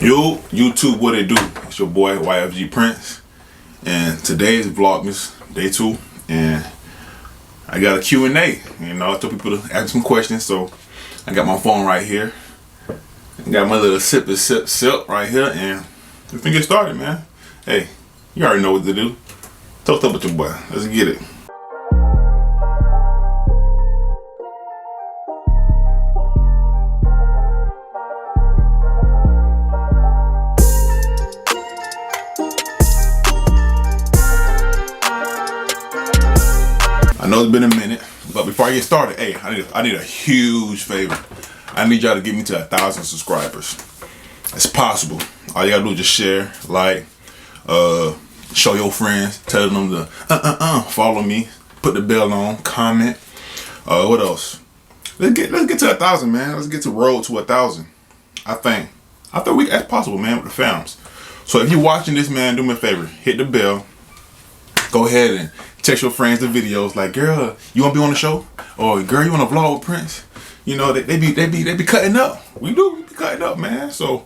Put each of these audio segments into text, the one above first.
Yo, YouTube, what it do? It's your boy YFG Prince, and today is Vlogmas day 2, and I got a Q&A. You know, I told people to ask some questions, so I got my phone right here. I got my little sip right here, and we can get started, man. Hey, you already know what to do. Toast up with your boy. Let's get it. I know it's been a minute, but before I get started, hey, I need a huge favor. I need y'all to get me to 1,000 subscribers. It's possible. All you gotta do is just share, like, show your friends, tell them to follow me, put the bell on, comment. What else? Let's get to 1,000, man. Let's get to road to 1,000. I think that's possible, man, with the fams. So if you're watching this, man, do me a favor, hit the bell. Go ahead and text your friends the videos like, girl, you wanna be on the show? Or girl, you wanna vlog with Prince? You know, they be cutting up. We be cutting up, man. So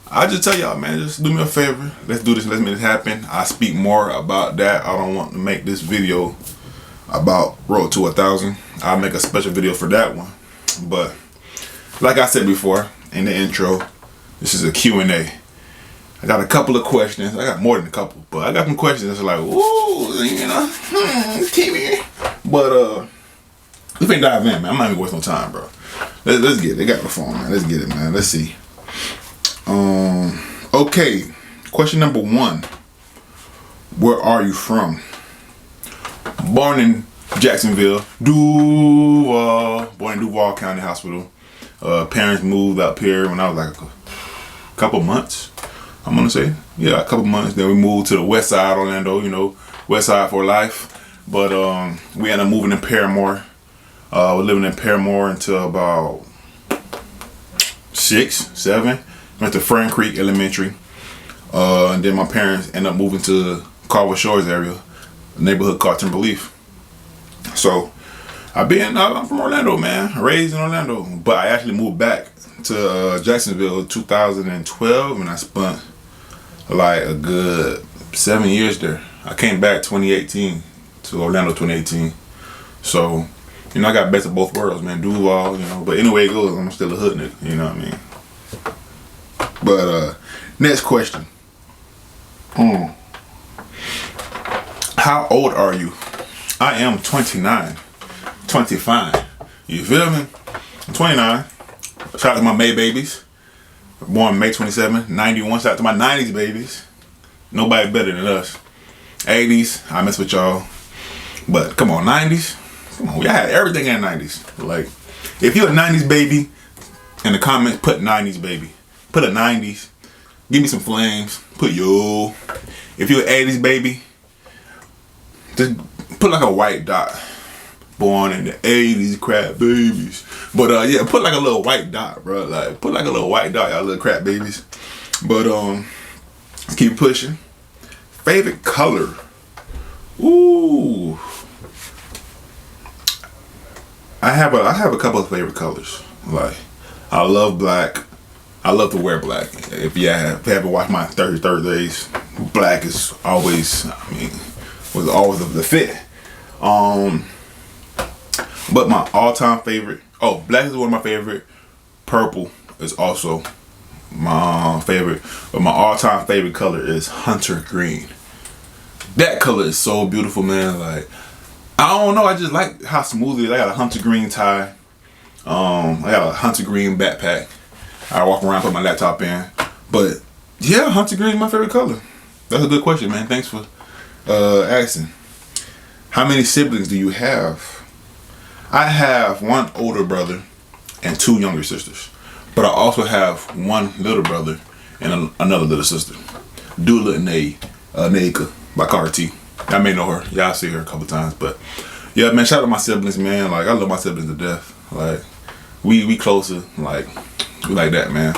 I just tell y'all, man, just do me a favor. Let's do this. Let's make it happen. I speak more about that. I don't want to make this video about road to 1,000. I'll make a special video for that one. But like I said before in the intro, this is a Q&A. I got a couple of questions. I got more than a couple, but I got some questions that's like, ooh, you know, TV. But we finna dive in, man. I'm not even wasting no time, bro. Let's get it. They got the phone, man. Let's get it, man. Let's see. Okay. Question number 1. Where are you from? Born in Jacksonville, Duval. Born in Duval County Hospital. Parents moved up here when I was like a couple months. I'm gonna say, yeah, a couple months. Then we moved to the west side, Orlando, you know, west side for life. But we ended up moving in Paramore. We're living in Paramore until about 6, 7. Went to Fern Creek Elementary. And then my parents ended up moving to Carver Shores area, a neighborhood called Timberleaf. So I'm from Orlando, man, raised in Orlando. But I actually moved back to Jacksonville in 2012, and I spent like a good 7 years there. I came back 2018 to Orlando 2018. So, you know, I got best of both worlds, man. Duval, you know. But anyway it goes, I'm still a hood nigga, you know what I mean? But next question. How old are you? I am 29. 25. You feel me? I'm 29. Shout out to my May babies. Born May 27, 91. Shout out to my 90s babies. Nobody better than us. 80s, I mess with y'all. But come on, 90s? Come on, we had everything in the 90s. Like, if you're a 90s baby, in the comments, put 90s baby. Put a 90s. Give me some flames. Put yo. If you're an 80s baby, just put like a white dot. Born in the 80s, crap babies. But yeah, put like a little white dot, bro. Like, put like a little white dot, y'all little crap babies. But let's keep pushing. Favorite color? Ooh. I have a couple of favorite colors. Like, I love black. I love to wear black. If you haven't watched my 33rd days, black is always, was always the fit. But my all-time favorite, black is one of my favorite. Purple is also my favorite. But my all-time favorite color is hunter green. That color is so beautiful, man. Like, I don't know, I just like how smooth it is. I got a hunter green tie. I got a hunter green backpack. I walk around, put my laptop in. But yeah, hunter green is my favorite color. That's a good question, man. Thanks for asking. How many siblings do you have? I have one older brother and 2 younger sisters. But I also have one little brother and another little sister. Dula and Naika by Carter T. I may know her. Y'all see her a couple times. But yeah, man, shout out to my siblings, man. Like, I love my siblings to death. Like, we closer. Like, we like that, man.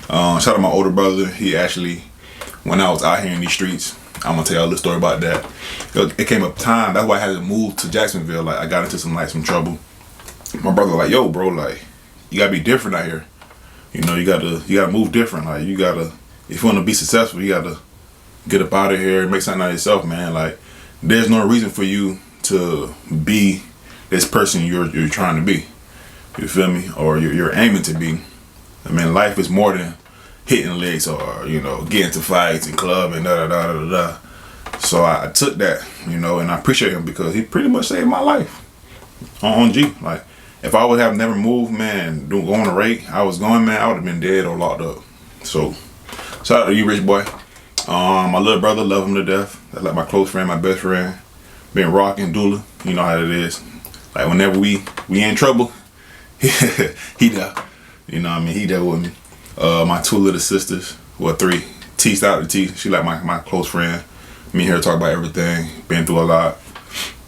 Shout out to my older brother. He actually, when I was out here in these streets, I'm gonna tell y'all a little story about that. It came up time. That's why I had to move to Jacksonville. Like, I got into some trouble. My brother was like, yo, bro, like, you gotta be different out here. You know, you gotta move different. Like if you want to be successful, you gotta get up out of here and make something out of yourself, man. Like there's no reason for you to be this person you're trying to be. You feel me? Or you're aiming to be. I mean, life is more than hitting licks or, you know, getting to fights and club and da da da da da. So I took that, you know, and I appreciate him because he pretty much saved my life on G. Like, if I would have never moved, man, going the rate I was going, man, I would have been dead or locked up. So, shout out to you, rich boy. My little brother, love him to death. That's like my close friend, my best friend. Been rocking, Dula. You know how it is. Like, whenever we in trouble, he there. You know what I mean? He there with me. My two little sisters, well, three. T, out to T. She like my close friend. Me and her talk about everything. Been through a lot.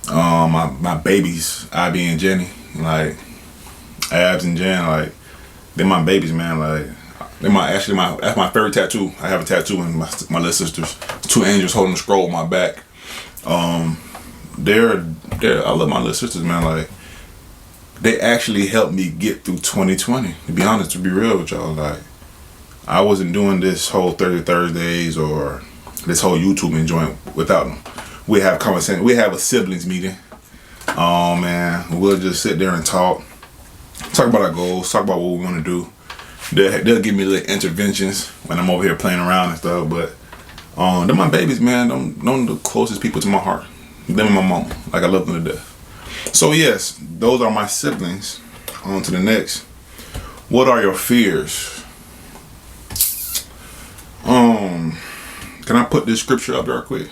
My babies, Abby and Jenny, like Abs and Jen, like they're my babies, man. Like that's my favorite tattoo. I have a tattoo in my little sisters. Two angels holding a scroll on my back. I love my little sisters, man. Like they actually helped me get through 2020. To be honest, to be real with y'all, like I wasn't doing this whole 30 Thursdays or this whole YouTube enjoying without them. We have conversation. We have a siblings meeting. Oh man, we'll just sit there and talk about our goals, talk about what we want to do. They'll give me little interventions when I'm over here playing around and stuff. But they're my babies, man. Them the closest people to my heart. Them and my mom. Like I love them to death. So yes, those are my siblings. On to the next. What are your fears? Can I put this scripture up there quick?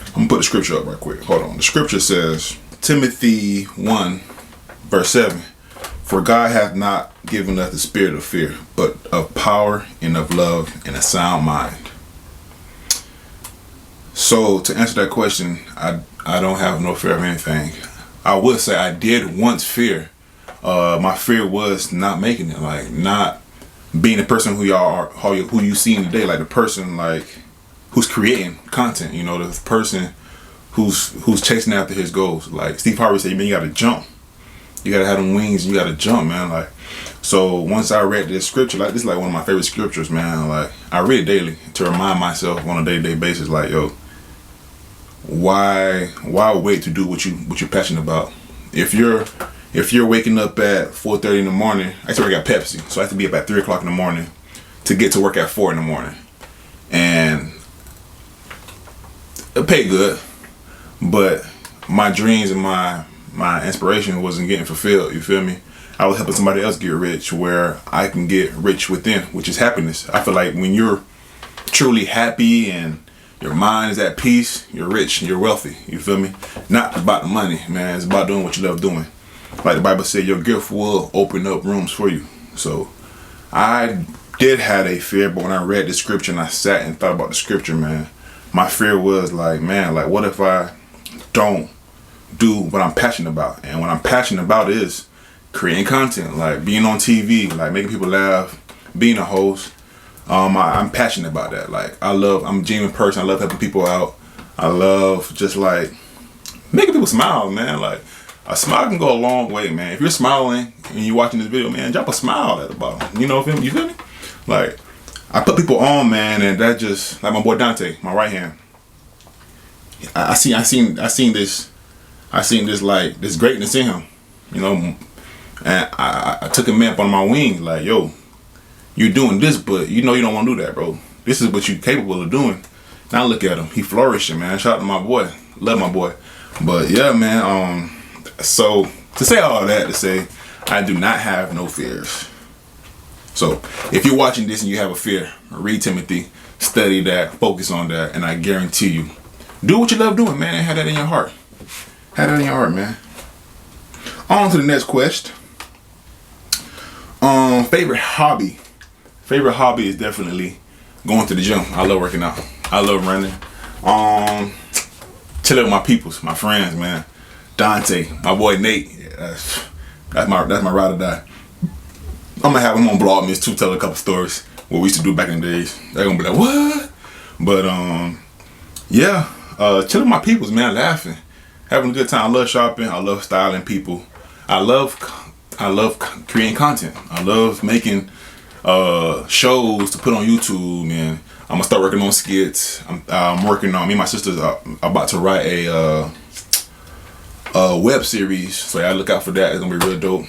I'm gonna put the scripture up right quick. Hold on. The scripture says, Timothy 1, verse 7. For God hath not given us the spirit of fear, but of power and of love and a sound mind. So to answer that question, I don't have no fear of anything. I would say I did once fear. My fear was not making it, like not being the person who y'all are, who you see in today, like the person like who's creating content, you know, the person who's chasing after his goals. Like Steve Harvey said, man, you gotta jump. You gotta have them wings and you gotta jump, man. Like, so once I read this scripture, like this is like one of my favorite scriptures, man. Like I read it daily to remind myself on a day-to-day basis, like, yo, why wait to do what you're passionate about? If you're waking up at 4:30 in the morning, I actually got Pepsi, so I have to be up at 3 o'clock in the morning to get to work at 4 in the morning. And it paid good, but my dreams and my inspiration wasn't getting fulfilled. You feel me? I was helping somebody else get rich where I can get rich within, which is happiness. I feel like when you're truly happy and your mind is at peace, you're rich, you're wealthy. You feel me? Not about the money, man. It's about doing what you love doing. Like the Bible said, your gift will open up rooms for you. So I did have a fear, but when I read the scripture and I sat and thought about the scripture, man, my fear was like, man, like what if I don't do what I'm passionate about? And what I'm passionate about is creating content, like being on TV, like making people laugh, being a host. I'm passionate about that. Like I'm a genuine person. I love helping people out. I love just like making people smile, man. Like a smile can go a long way, man. If you're smiling and you're watching this video, man, drop a smile at the bottom. You know, you feel me? Like I put people on, man, and that just like my boy Dante, my right hand. I seen this like this greatness in him, you know, and I took him up on my wings, like, yo, you're doing this, but you know you don't want to do that, bro. This is what you're capable of doing. Now look at him, he flourishing, man. Shout out to my boy, love my boy. But yeah, man. So to say all that, to say I do not have no fears. So if you're watching this and you have a fear, read Timothy, study that, focus on that, and I guarantee you, do what you love doing, man, and have that in your heart. Have that in your heart, man. On to the next quest. Favorite hobby. Favorite hobby is definitely going to the gym. I love working out. I love running. Chilling with my peoples, my friends, man. Dante, my boy Nate. Yeah, that's my ride or die. I'm gonna have him on Vlogmas too, tell a couple stories what we used to do back in the days. They're gonna be like, what? But yeah, chilling with my peoples, man, laughing, having a good time. I love shopping. I love styling people. I love creating content. I love making shows to put on YouTube, and I'm gonna start working on skits. I'm working on, me and my sisters are about to write a web series, so y'all look out for that. It's gonna be real dope.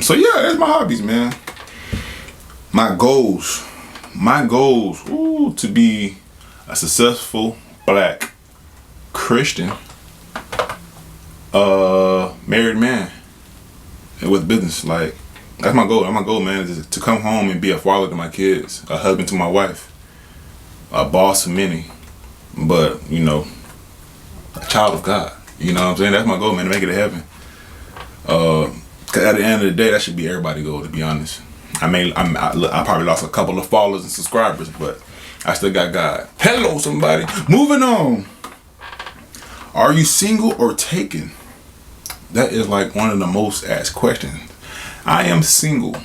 So yeah, that's my hobbies, man. My goals, ooh, to be a successful Black Christian married man with business. Like, that's my goal. That's my goal, man, is to come home and be a father to my kids, a husband to my wife, a boss to many, but you know, a child of God. You know what I'm saying? That's my goal, man, to make it to heaven. Cause at the end of the day, that should be everybody's goal, to be honest. I probably lost a couple of followers and subscribers, but I still got God. Hello, somebody. Moving on. Are you single or taken? That is like one of the most asked questions. I am single.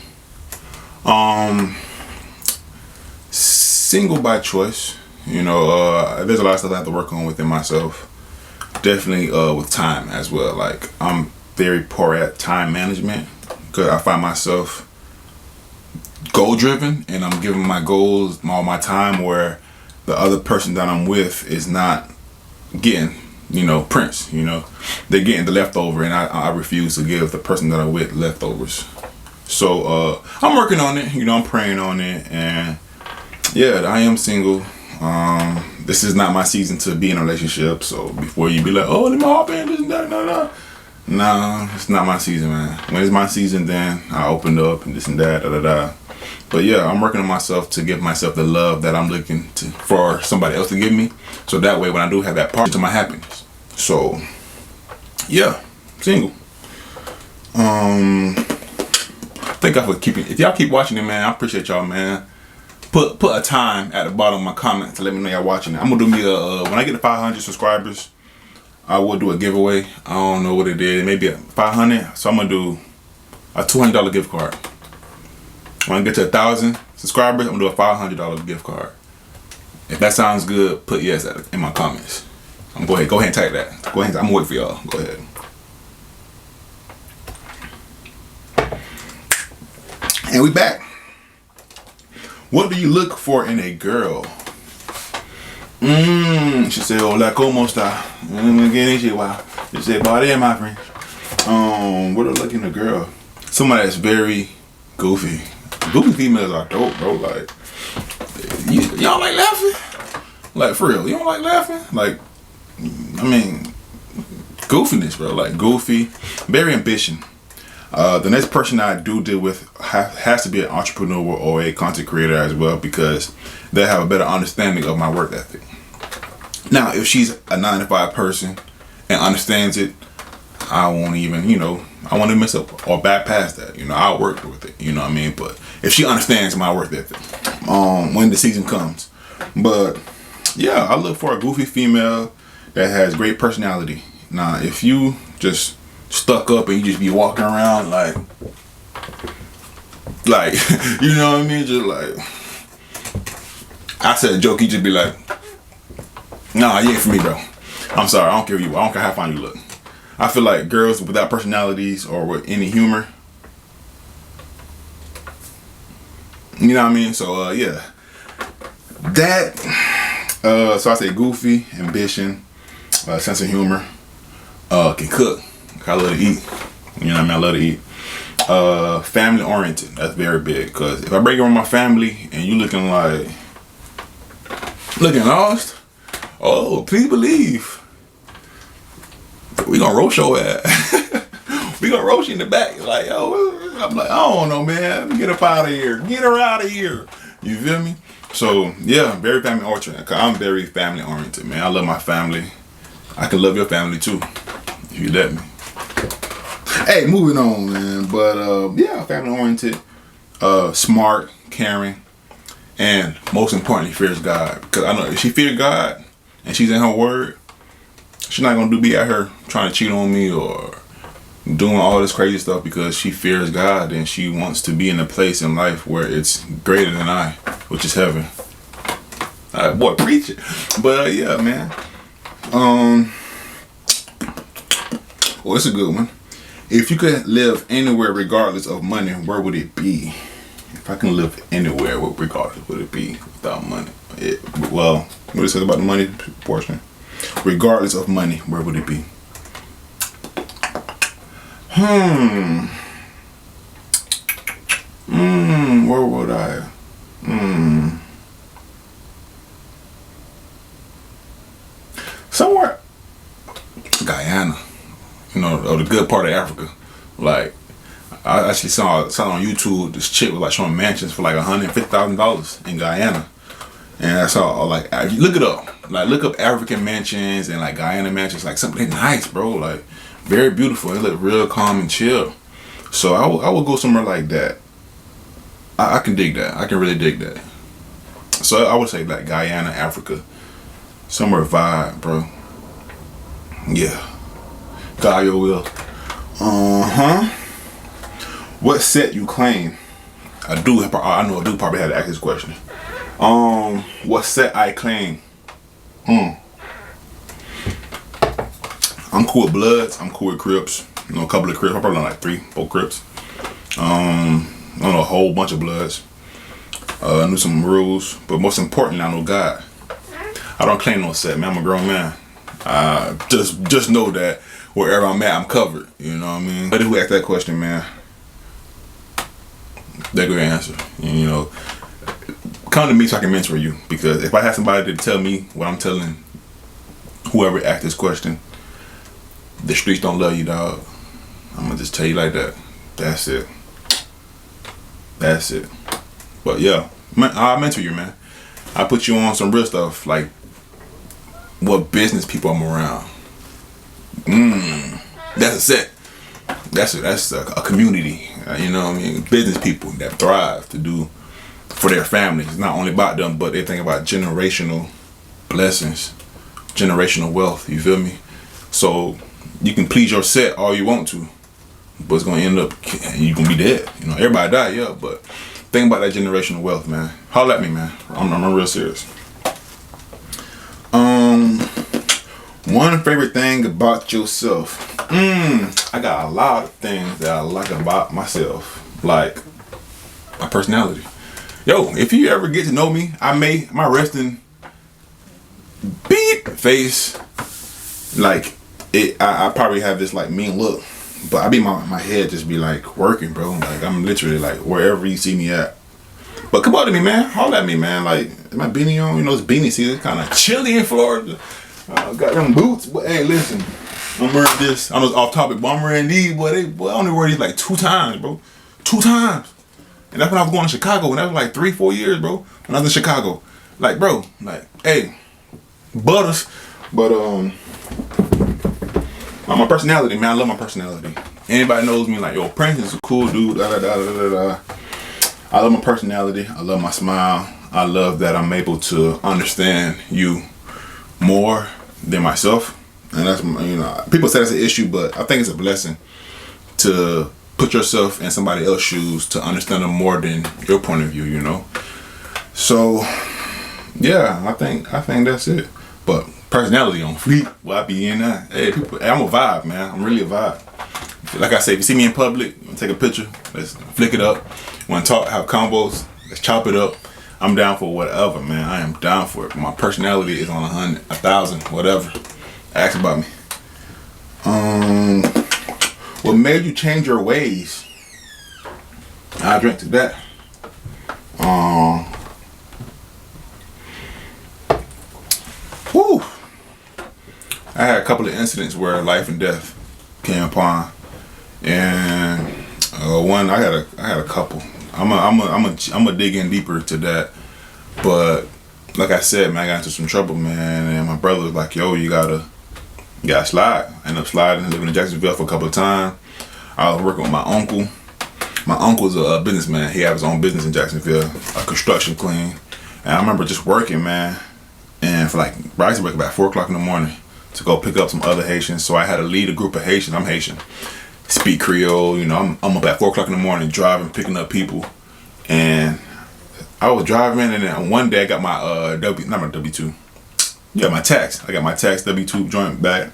Single by choice. You know, there's a lot of stuff I have to work on within myself. Definitely with time as well. Like, I'm very poor at time management because I find myself goal driven and I'm giving my goals all my time, where the other person that I'm with is not getting, you know, prints, you know, they're getting the leftover, and I refuse to give the person that I'm with leftovers. So I'm working on it, you know, I'm praying on it, and yeah, I am single. This is not my season to be in a relationship, so before you be like, oh, let me hop in, this and that, no, it's not my season, man. When it's my season, then I open up and this and that, But yeah, I'm working on myself to give myself the love that I'm looking for somebody else to give me, so that way when I do have that part to my happiness. So yeah, single. Thank y'all for keeping. If y'all keep watching it, man, I appreciate y'all, man. Put a time at the bottom of my comment to let me know y'all watching it. I'm gonna do me when I get to 500 subscribers, I will do a giveaway. I don't know what it is. Maybe a 500. So I'm gonna do a $200 gift card. When I get to 1,000 subscribers, I'm gonna do a $500 gift card. If that sounds good, put yes in my comments. Go ahead and type that. Go ahead. I'm gonna wait for y'all. Go ahead. And we back. What do you look for in a girl? She said, hola, ¿cómo está? She said, body, my friend. What do I look in a girl? Somebody that's very goofy. Goofy females are dope, bro. Like, y'all like laughing? Like, for real, you don't like laughing? Like, I mean, goofiness, bro. Like, goofy, very ambition. The next person I do deal with has to be an entrepreneur or a content creator as well, because they have a better understanding of my work ethic. Now, if she's a 9-to-5 person and understands it, I won't even, you know, I won't even mess up or bypass that. You know, I'll work with it. You know what I mean? But if she understands my work ethic, when the season comes. But yeah, I look for a goofy female that has great personality. Now, if you just stuck up and you just be walking around like you know what I mean, just like, I said a joke, you just be like, nah, you ain't for me, bro. I'm sorry, I don't care how fine you look. I feel like girls without personalities or with any humor, you know what I mean? So yeah, that so I say goofy, ambition, sense of humor, can cook. I love to eat. You know what I mean? I love to eat. Family oriented. That's very big. Because if I break around my family and you looking lost, oh, please believe, we gonna roast your ass. We gonna roast you in the back. Like, oh, I'm like, I don't know, man. Get up out of here. Get her out of here. You feel me? So yeah, very family oriented. Cause I'm very family oriented, man. I love my family. I can love your family too, if you let me. Hey, moving on, man. But yeah, family oriented, smart, caring, and most importantly, fears God. Because I know if she fears God and she's in her word, she's not gonna be out here trying to cheat on me or doing all this crazy stuff, because she fears God and she wants to be in a place in life where it's greater than I, which is heaven. Boy, preach it. But yeah, man. Well, it's a good one. If you could live anywhere regardless of money, where would it be? If I can live anywhere, what regardless would it be without money? Well, what it says about the money portion. Regardless of money, where would it be? Where would I? Somewhere. Guyana. You know, or the good part of Africa. Like, I actually saw on YouTube, this chick was like showing mansions for like $150,000 in Guyana. And I saw, like, look it up. Like, look up African mansions and like Guyana mansions, like something nice, bro. Like, very beautiful. It look real calm and chill. So I would go somewhere like that. I can dig that. I can really dig that. So I would say like Guyana, Africa. Somewhere vibe, bro. Yeah. God your will. What set you claim? I know I do probably have to ask this question. What set I claim? I'm cool with Bloods. I'm cool with Crips. You know, a couple of Crips. I probably know like 3-4 Crips. I don't know a whole bunch of Bloods. I knew some rules, but most importantly, I know God. I don't claim no set, man. I'm a grown man. Just know that wherever I'm at, I'm covered. You know what I mean? But who asked that question, man? They're gonna answer. You know, come to me so I can mentor you. Because if I have somebody to tell me what I'm telling whoever asked this question, the streets don't love you, dog. I'm gonna just tell you like that. That's it. That's it. But yeah, I'll mentor you, man. I put you on some real stuff, like what business people I'm around. That's a set. That's a community. You know what I mean? Business people that thrive to do for their families. It's not only about them, but they think about generational blessings, generational wealth. You feel me? So you can please your set all you want to, but it's gonna end up you're gonna be dead. You know, everybody die, yeah, but think about that generational wealth, man. Holler at me, man. I'm real serious. One favorite thing about yourself. I got a lot of things that I like about myself, like my personality. Yo, if you ever get to know me, my resting beep face, like I probably have this like mean look, but I be my head just be like working, bro. Like I'm literally like wherever you see me at. But come on to me, man. Holler at me, man. Like my beanie on, you know it's beanie season. It's kind of chilly in Florida. Got them boots, but hey, listen. I'm wearing this. I know it's off topic, but I'm wearing these. I only wear these like 2 times, bro. 2 times. And that's when I was going to Chicago. And that was like 3-4 years, bro. When I was in Chicago. Like, bro, like, hey, butters. But my personality, man. I love my personality. Anybody knows me, like, yo, Prince is a cool dude. I love my personality. I love my smile. I love that I'm able to understand you more than myself. And that's, you know, people say that's an issue, but I think it's a blessing to put yourself in somebody else's shoes to understand them more than your point of view, you know. So yeah, I think that's it. But personality on fleek, well, I be in that. Hey, I'm a vibe, man. I'm really a vibe. Like I say, if you see me in public, take a picture, let's flick it up. Want to talk, have combos, let's chop it up. I'm down for whatever, man. I am down for it. My personality is on 100, 1,000, whatever. Ask about me. What made you change your ways? I drink to that. Whew. I had a couple of incidents where life and death came upon, and one I had a couple. I'm a dig in deeper to that, but like I said, man, I got into some trouble, man, and my brother was like, "Yo, you gotta slide." I ended up sliding, living in Jacksonville for a couple of times. I was working with my uncle. My uncle's a businessman. He had his own business in Jacksonville, a construction clean. And I remember just working, man, and I used to wake up at 4 o'clock in the morning to go pick up some other Haitians. So I had to lead a group of Haitians. I'm Haitian, speak Creole. You know, I'm up at 4 o'clock in the morning driving, picking up people, and I was driving, and then one day I got my W2. Yeah, my tax. I got my tax W2 joint back,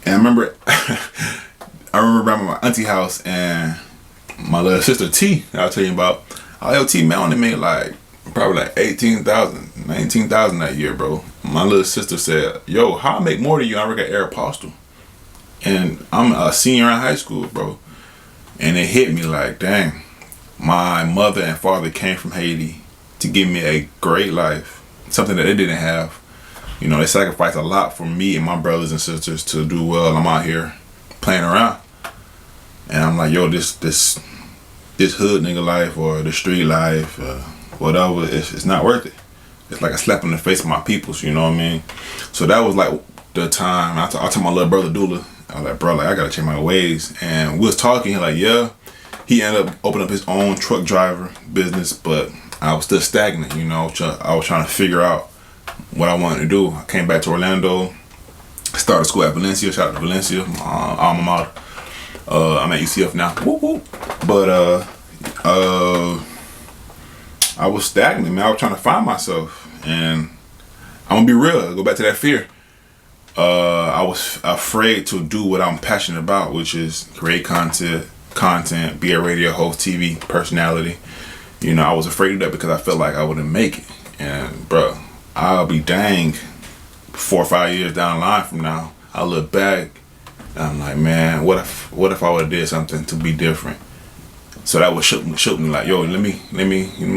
and I remember around my auntie house and my little sister T, that I was telling you about. IoT Mountain made like probably like 18,000, 19,000 that year, bro. My little sister said, "Yo, how I make more than you? I work at Aeropostale, and I'm a senior in high school, bro." And it hit me like, dang, my mother and father came from Haiti to give me a great life, something that they didn't have. You know, they sacrificed a lot for me and my brothers and sisters to do well. I'm out here playing around, and I'm like, yo, this hood nigga life or the street life, whatever, it's not worth it. It's like a slap in the face of my peoples, you know what I mean? So that was like the time I told my little brother Dula, I was like, bro, like I gotta change my ways. And we was talking, he like, yeah. He ended up opening up his own truck driver business, but I was still stagnant, you know. I was trying to figure out what I wanted to do. I came back to Orlando, started school at Valencia. Shout out to Valencia, my alma mater. I'm at UCF now. Whoop, whoop. But I was stagnant, man. I was trying to find myself, and I'm gonna be real. Go back to that fear. I was afraid to do what I'm passionate about, which is create content, be a radio host, TV personality. You know, I was afraid of that because I felt like I wouldn't make it. And bro, I'll be dang 4 or 5 years down the line from now, I look back and I'm like, man, what if I would have did something to be different? So that would shook me like, yo, let me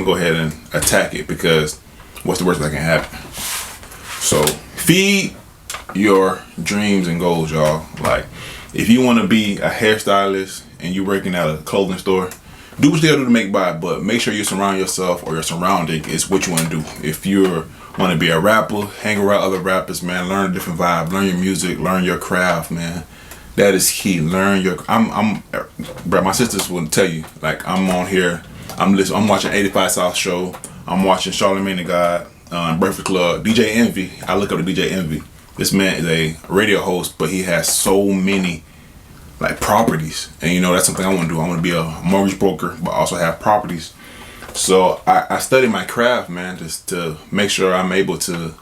go ahead and attack it, because what's the worst that can happen? So feed your dreams and goals, y'all. Like, if you want to be a hairstylist and you're working at a clothing store, do what you gotta do to make by, but make sure you surround yourself, or your surrounding is what you want to do. If you want to be a rapper, hang around other rappers, man. Learn a different vibe, learn your music, learn your craft, man. That is key. Learn your. Bro, my sisters will tell you. Like, I'm on here. I'm watching 85 South show. I'm watching Charlamagne the God, Breakfast Club, DJ Envy. I look up to DJ Envy. This man is a radio host, but he has so many like properties, and you know that's something I want to do. I want to be a mortgage broker, but also have properties. So I study my craft, man, just to make sure I'm able to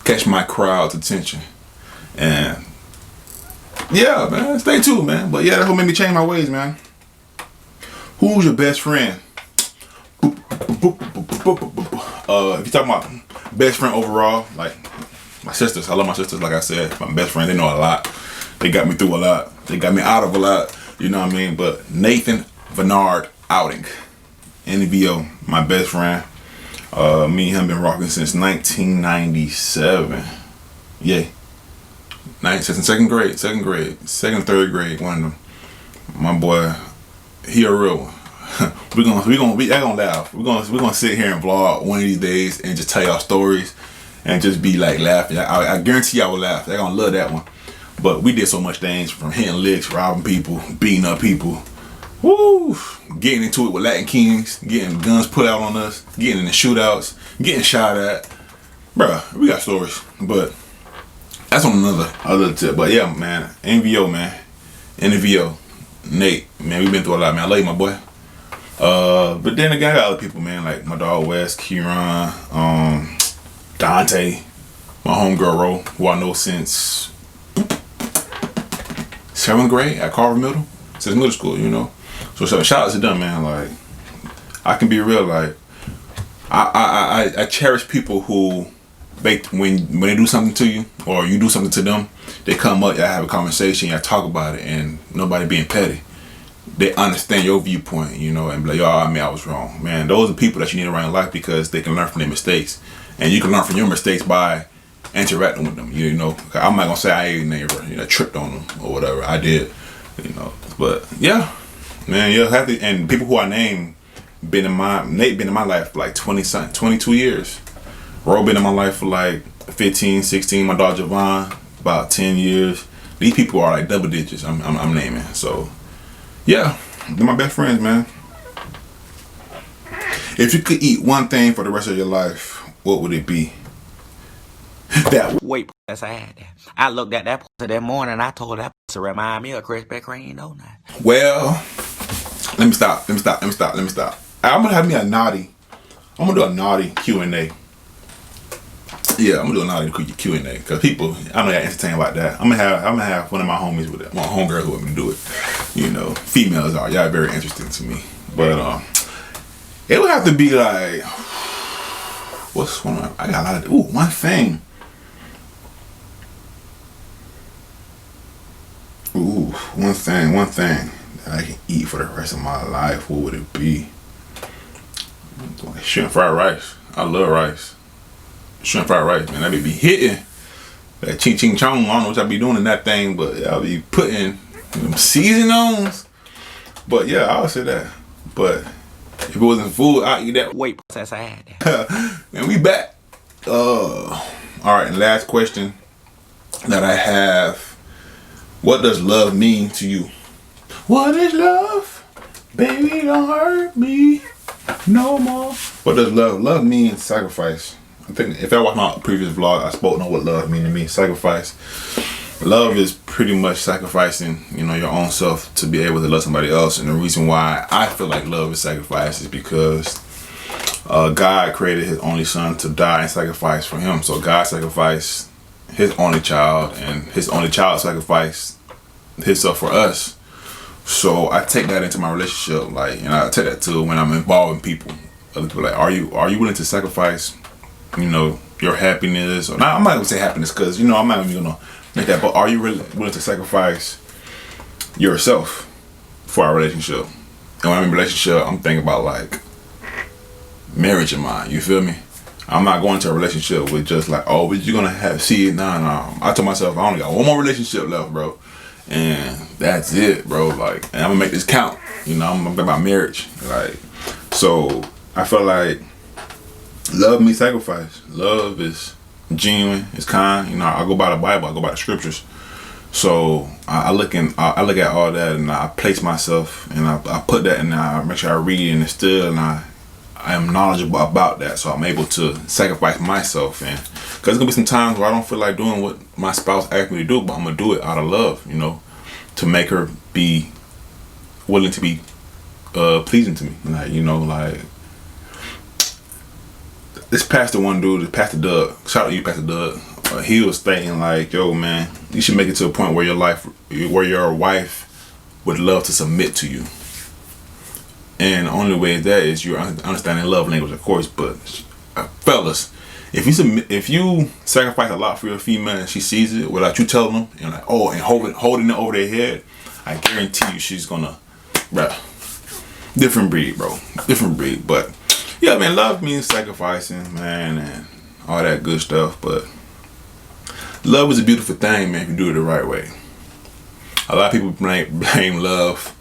catch my crowd's attention. And yeah, man, stay tuned, man. But yeah, that's what made me change my ways, man. Who's your best friend? If you're talking about best friend overall, like my sisters, I love my sisters. Like I said, my best friend, they know a lot. They got me through a lot. They got me out of a lot. You know what I mean? But Nathan Vernard Outing, NVO, my best friend. Me and him been rocking since 1997. Yeah. Since second grade, third grade, one of them. My boy, he a real one. we gonna laugh. We're gonna sit here and vlog one of these days and just tell y'all stories and just be like laughing. I guarantee y'all will laugh. They're gonna love that one. But we did so much things, from hitting licks, robbing people, beating up people, woo, getting into it with Latin Kings, getting guns put out on us, getting in the shootouts, getting shot at. Bruh, we got stories. But that's on another tip. But yeah, man, NVO, man. NVO. Nate, man, we've been through a lot, man. I love you, my boy. But then again, I got other people, man, like my dog Wes, Kieran, Dante, my homegirl Ro, who I know since 7th grade at Carver Middle, since middle school, you know. So shout out to them, man. Like, I can be real, like, I cherish people who when they do something to you or you do something to them, they come up, y'all have a conversation, y'all talk about it, and nobody being petty. They understand your viewpoint, you know, and be like, yo, I mean, I was wrong. Man, those are people that you need around your life, because they can learn from their mistakes. And you can learn from your mistakes by interacting with them, you know. I'm not gonna say I ain't never, you know, tripped on them or whatever. I did, you know. But yeah, man, you'll have to. And people who I named Nate been in my life for like 22 years. Ro been in my life for like 15, 16. My dog Javon, about 10 years. These people are like double digits. I'm naming. So yeah, they're my best friends, man. If you could eat one thing for the rest of your life, what would it be? Wait, that's sad. I looked at that that morning. I told that to remind me of Krispy Kreme, don't I? Well, let me stop. I'm gonna have me a naughty. I'm gonna do a naughty Q&A. Yeah, I'm gonna do a naughty Q&A, because people, I know y'all entertained about that. I'm gonna have one of my homies with it, my homegirls with me do it. You know, females are y'all very interesting to me. But It would have to be like, what's one? I got a lot of. Ooh, one thing. Ooh, one thing that I can eat for the rest of my life. What would it be? Shrimp fried rice. I love rice. Shrimp fried rice, man. That be hitting. That ching ching chong. I don't know what I be doing in that thing, but I'll be putting them seasonings. But yeah, I would say that. But if it wasn't food, I'd eat that. Wait, that's I had that. And we back. All right, and last question that I have. What does love mean to you? What is love? Baby, don't hurt me no more. What does love? Love means sacrifice. I think if I watch my previous vlog, I spoke on what love means to me. Sacrifice. Love is pretty much sacrificing, you know, your own self to be able to love somebody else. And the reason why I feel like love is sacrifice is because God created his only son to die and sacrifice for him. So God sacrificed his only child, and his only child sacrificed himself for us. So I take that into my relationship, like, and I take that to when I'm involving people. Other people like, are you willing to sacrifice, you know, your happiness? Or not, I'm not gonna say happiness because, you know, I'm not even gonna make that. But are you really willing to sacrifice yourself for our relationship? And when I'm in a relationship, I'm thinking about like marriage in mind. You feel me? I'm not going to a relationship with just like, oh, but you're gonna have see it. Nah. I told myself I only got one more relationship left, bro, and that's it, bro. Like, and I'm gonna make this count. You know, I'm about marriage. Like, so I feel like love means sacrifice. Love is genuine. It's kind. You know, I go by the Bible. I go by the scriptures. So I look at all that, and I place myself, and I put that, and I make sure I read it and it's still, and I am knowledgeable about that, so I'm able to sacrifice myself. And because there's gonna be some times where I don't feel like doing what my spouse asked me to do, but I'm gonna do it out of love, you know, to make her be willing to be pleasing to me. Like, you know, like this pastor, one dude, Pastor Doug, shout out to you, Pastor Doug. He was thinking like, yo, man, you should make it to a point where your wife would love to submit to you. And the only way that is you're understanding love language, of course. But fellas, if you sacrifice a lot for your female and she sees it without you telling them, and like, oh, and holding it over their head, I guarantee you she's gonna, bruh, different breed, bro, different breed. But yeah, man, love means sacrificing, man, and all that good stuff. But love is a beautiful thing, man, if you do it the right way. A lot of people blame love.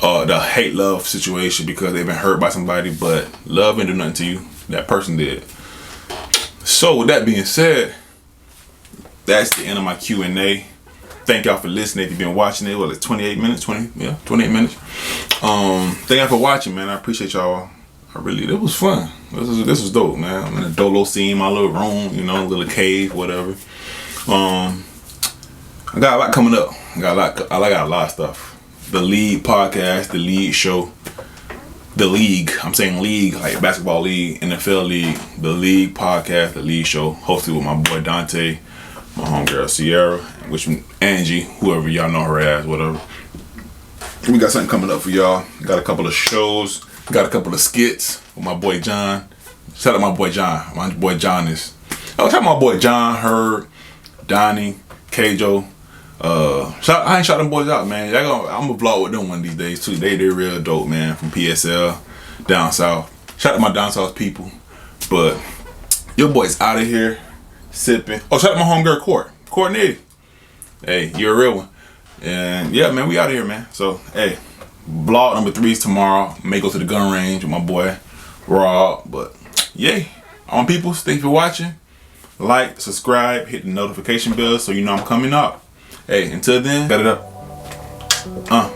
The hate love situation because they've been hurt by somebody, but love didn't do nothing to you. That person did. So with that being said, that's the end of my Q&A. Thank y'all for listening. If you've been watching it, it's 28 minutes, 28 minutes. Thank y'all for watching, man. I appreciate y'all. It was fun. This was dope, man. I'm in a dolo scene, my little room, you know, little cave, whatever. I got a lot coming up. I got a lot of stuff. The League podcast, the League show, the League. I'm saying league, like basketball league, NFL league. The League podcast, the League show, hosted with my boy Dante, my homegirl Sierra, which Angie, whoever y'all know her as, whatever. We got something coming up for y'all. Got a couple of shows. Got a couple of skits with my boy John. Shout out my boy John. My boy John is. I was talking about my boy John, Herb, Donnie, Kajo. I ain't shout them boys out, man. I'm gonna vlog with them one of these days too. They're real dope, man. From PSL down south. Shout out to my down south people. But your boy's out of here sipping. Oh, shout out to my homegirl Courtney. Hey, you're a real one. And yeah, man, we out of here, man. So hey, vlog number 3 is tomorrow. May go to the gun range with my boy Rob. But yay, on people, thank you for watching. Like, subscribe, hit the notification bell so you know I'm coming up. Hey, until then, bet it up.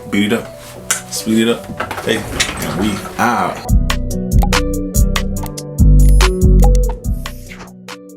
Beat it up. Speed it up. Hey, and we out.